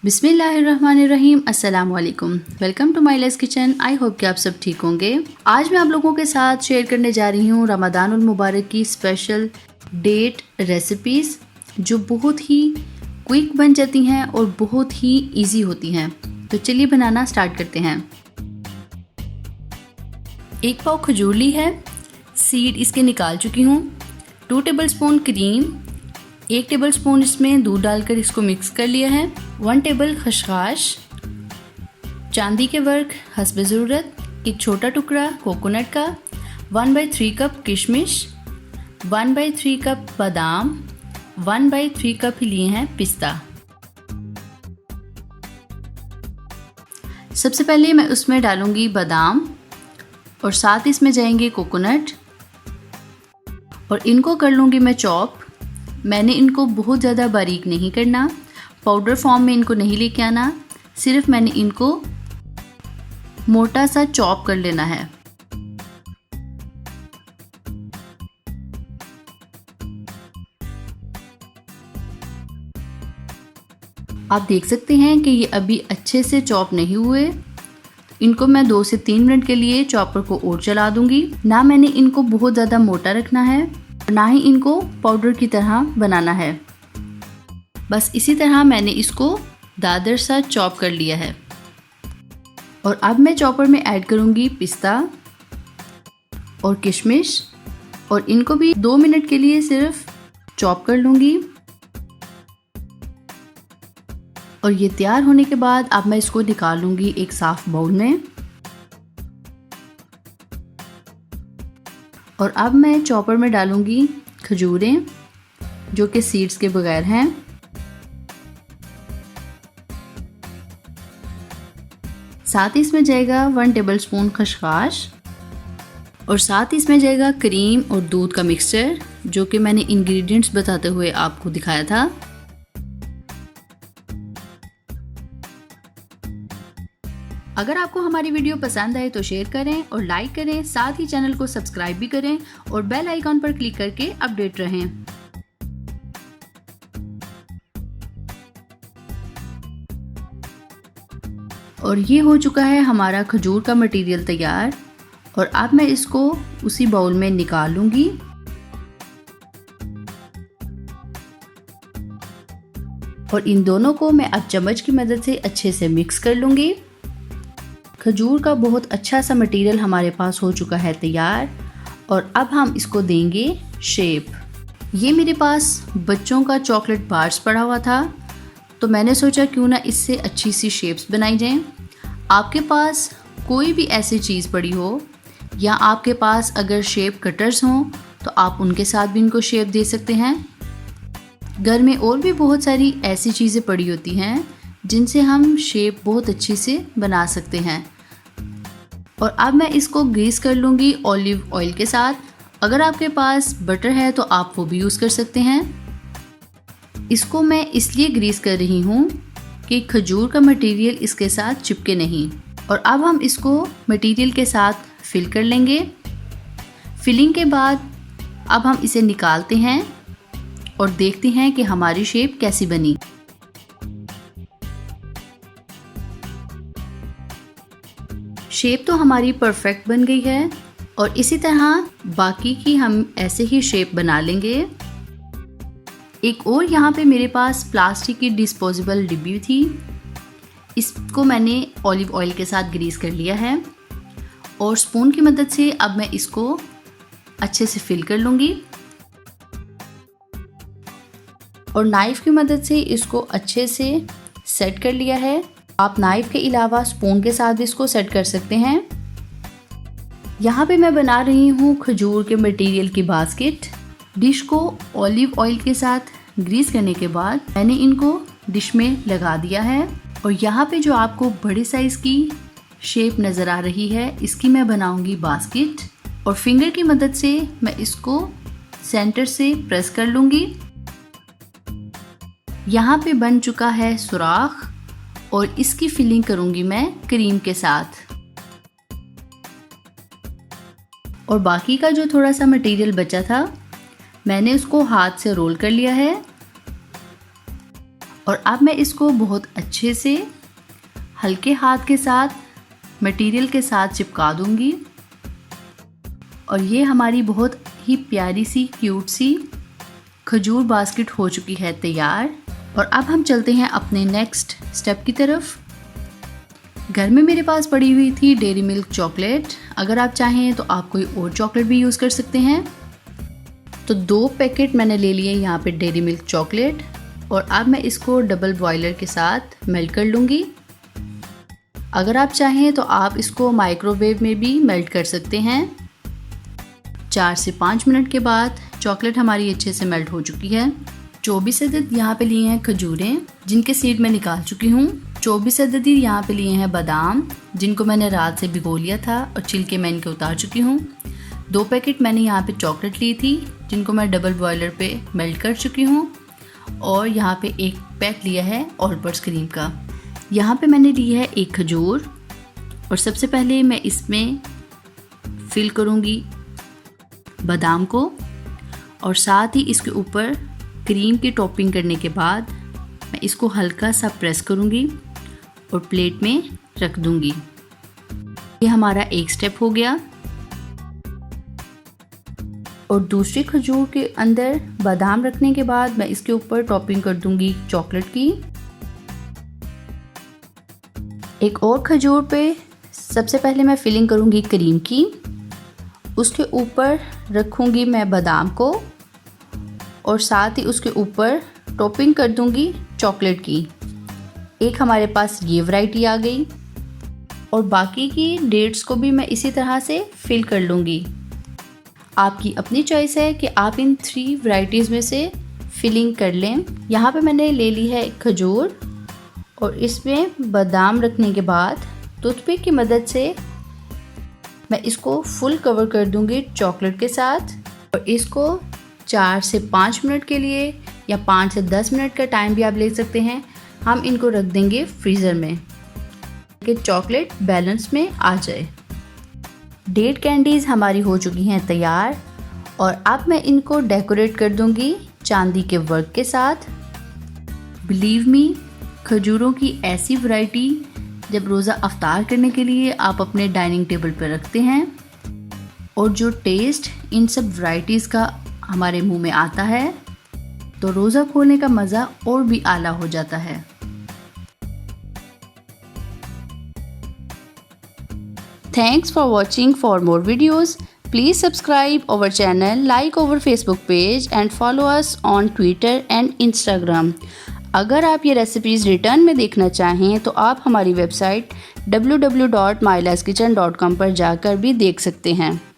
बिस्मिल्लाहिर्रहमानिर्रहीम। अस्सलाम वालेकुम। Welcome to my lace kitchen. I hope कि आप सब ठीक होंगे। आज मैं आप लोगों के साथ शेयर करने जा रही हूँ रमज़ानुल मुबारक की स्पेशल डेट रेसिपीज़ जो बहुत ही क्विक बन जाती हैं और बहुत ही इजी होती हैं। तो चलिए बनाना स्टार्ट करते हैं। एक पाव खजूर ली है, सीड इसके निकाल चुकी हूँ। 2 टेबलस्पून क्रीम, 1 टेबलस्पून इसमें दूध डालकर इसको मिक्स कर लिया है। 1 टेबल खसखस, चांदी के वर्क हस्ब ज़रूरत, एक छोटा टुकड़ा कोकोनट का, 1/3 कप किशमिश, 1/3 कप बादाम, 1/3 कप लिए हैं पिस्ता। सबसे पहले मैं उसमें डालूंगी बादाम और साथ इसमें जाएंगे कोकोनट और इनको कर लूँगी मैं चॉप। मैंने इनको बहुत ज़्यादा बारीक नहीं करना, पाउडर फॉर्म में इनको नहीं लेके आना, सिर्फ मैंने इनको मोटा सा चॉप कर लेना है। आप देख सकते हैं कि ये अभी अच्छे से चॉप नहीं हुए। इनको मैं 2 से 3 मिनट के लिए चॉपर को और चला दूंगी। ना मैंने इनको बहुत ज़्यादा मोटा रखना है, ना ही इनको पाउडर की तरह बनाना है। बस इसी तरह मैंने इसको दादर सा चॉप कर लिया है। और अब मैं चॉपर में ऐड करूंगी पिस्ता और किशमिश और इनको भी 2 मिनट के लिए सिर्फ चॉप कर लूंगी। और ये तैयार होने के बाद अब मैं इसको निकाल लूंगी एक साफ बाउल में। और अब मैं चॉपर में डालूंगी खजूरें जो कि सीड्स के बगैर हैं। साथ ही इसमें जाएगा 1 टेबलस्पून खसखस और साथ ही इसमें जाएगा क्रीम और दूध का मिक्सचर जो कि मैंने इंग्रेडिएंट्स बताते हुए आपको दिखाया था। अगर आपको हमारी वीडियो पसंद आए तो शेयर करें और लाइक करें, साथ ही चैनल को सब्सक्राइब भी करें और बेल आइकॉन पर क्लिक करके अपडेट रहें। और ये हो चुका है हमारा खजूर का मटेरियल तैयार। और अब मैं इसको उसी बाउल में निकाल लूंगी। और इन दोनों को मैं अब चम्मच की मदद से अच्छे से मिक्स कर लूंगी। खजूर का बहुत अच्छा सा मटेरियल हमारे पास हो चुका है तैयार। और अब हम इसको देंगे शेप। ये मेरे पास बच्चों का चॉकलेट बार्स पड़ा हुआ था तो मैंने सोचा क्यों ना इससे अच्छी सी शेप्स बनाई जाएं। आपके पास कोई भी ऐसी चीज़ पड़ी हो या आपके पास अगर शेप कटर्स हों तो आप उनके साथ भी इनको शेप दे सकते हैं। घर में और भी बहुत सारी ऐसी चीज़ें पड़ी होती हैं जिनसे हम शेप बहुत अच्छी से बना सकते हैं। और अब मैं इसको ग्रीस कर लूँगी ऑलिव ऑयल के साथ। अगर आपके पास बटर है तो आप वो भी यूज़ कर सकते हैं। इसको मैं इसलिए ग्रीस कर रही हूँ कि खजूर का मटेरियल इसके साथ चिपके नहीं। और अब हम इसको मटेरियल के साथ फिल कर लेंगे। फिलिंग के बाद अब हम इसे निकालते हैं और देखते हैं कि हमारी शेप कैसी बनी। शेप तो हमारी परफेक्ट बन गई है और इसी तरह बाकी की हम ऐसे ही शेप बना लेंगे। एक और यहाँ पे मेरे पास प्लास्टिक की डिस्पोजेबल डिब्बी थी, इसको मैंने ऑलिव ऑयल के साथ ग्रीस कर लिया है और स्पून की मदद से अब मैं इसको अच्छे से फिल कर लूँगी। और नाइफ़ की मदद से इसको अच्छे से सेट कर लिया है। आप नाइफ़ के अलावा स्पून के साथ भी इसको सेट कर सकते हैं। यहाँ पे मैं बना रही हूँ खजूर के मटेरियल की बास्केट। डिश को ऑलिव ऑयल के साथ ग्रीस करने के बाद मैंने इनको डिश में लगा दिया है। और यहाँ पे जो आपको बड़े साइज़ की शेप नज़र आ रही है इसकी मैं बनाऊँगी बास्केट। और फिंगर की मदद से मैं इसको सेंटर से प्रेस कर लूँगी। यहाँ पे बन चुका है सुराख और इसकी फिलिंग करूँगी मैं क्रीम के साथ। और बाकी का जो थोड़ा सा मटेरियल बचा था मैंने उसको हाथ से रोल कर लिया है और अब मैं इसको बहुत अच्छे से हल्के हाथ के साथ मटेरियल के साथ चिपका दूंगी। और ये हमारी बहुत ही प्यारी सी क्यूट सी खजूर बास्केट हो चुकी है तैयार। और अब हम चलते हैं अपने नेक्स्ट स्टेप की तरफ। घर में मेरे पास पड़ी हुई थी डेयरी मिल्क चॉकलेट। अगर आप चाहें तो आप कोई और चॉकलेट भी यूज़ कर सकते हैं। तो 2 पैकेट मैंने ले लिए यहाँ पे डेयरी मिल्क चॉकलेट। और अब मैं इसको डबल बॉयलर के साथ मेल्ट कर लूँगी। अगर आप चाहें तो आप इसको माइक्रोवेव में भी मेल्ट कर सकते हैं। 4 से 5 मिनट के बाद चॉकलेट हमारी अच्छे से मेल्ट हो चुकी है। 24 अदद यहाँ पे लिए हैं खजूरें जिनके सीड मैं निकाल चुकी हूँ। 24 अदद यहाँ पे लिए हैं बादाम जिनको मैंने रात से भिगो लिया था और छिलके मैं इनके उतार चुकी हूँ। 2 पैकेट मैंने यहाँ पे चॉकलेट ली थी जिनको मैं डबल बॉयलर पे मेल्ट कर चुकी हूँ। और यहाँ पे 1 पैक लिया है ऑल पर्पस क्रीम का। यहाँ पे मैंने ली है 1 खजूर और सबसे पहले मैं इसमें फिल करूँगी बादाम को और साथ ही इसके ऊपर क्रीम की टॉपिंग करने के बाद मैं इसको हल्का सा प्रेस करूँगी और प्लेट में रख दूँगी। ये हमारा एक स्टेप हो गया। और दूसरी खजूर के अंदर बादाम रखने के बाद मैं इसके ऊपर टॉपिंग कर दूँगी चॉकलेट की। एक और खजूर पे सबसे पहले मैं फिलिंग करूँगी क्रीम की, उसके ऊपर रखूँगी मैं बादाम को और साथ ही उसके ऊपर टॉपिंग कर दूँगी चॉकलेट की। एक हमारे पास ये वैरायटी आ गई और बाकी की डेट्स को भी मैं इसी तरह से फिल कर लूँगी। आपकी अपनी चॉइस है कि आप इन 3 वैरायटीज़ में से फिलिंग कर लें। यहाँ पे मैंने ले ली है एक खजूर और इसमें बादाम रखने के बाद टूथपिक की मदद से मैं इसको फुल कवर कर दूँगी चॉकलेट के साथ। और इसको 4 से 5 मिनट के लिए या 5 से 10 मिनट का टाइम भी आप ले सकते हैं। हम इनको रख देंगे फ्रीज़र में कि चॉकलेट बैलेंस में आ जाए। डेट कैंडीज़ हमारी हो चुकी हैं तैयार और अब मैं इनको डेकोरेट कर दूंगी चांदी के वर्क के साथ। बिलीव मी, खजूरों की ऐसी वैरायटी जब रोज़ा अफ्तार करने के लिए आप अपने डाइनिंग टेबल पर रखते हैं और जो टेस्ट इन सब वैरायटीज़ का हमारे मुंह में आता है तो रोज़ा खोलने का मज़ा और भी आला हो जाता है। Thanks for watching. For more videos, please subscribe our channel, like our Facebook page and follow us on Twitter and Instagram. अगर आप ये रेसिपीज़ रिटर्न में देखना चाहें तो आप हमारी वेबसाइट www.mylaskitchen.com पर जाकर भी देख सकते हैं।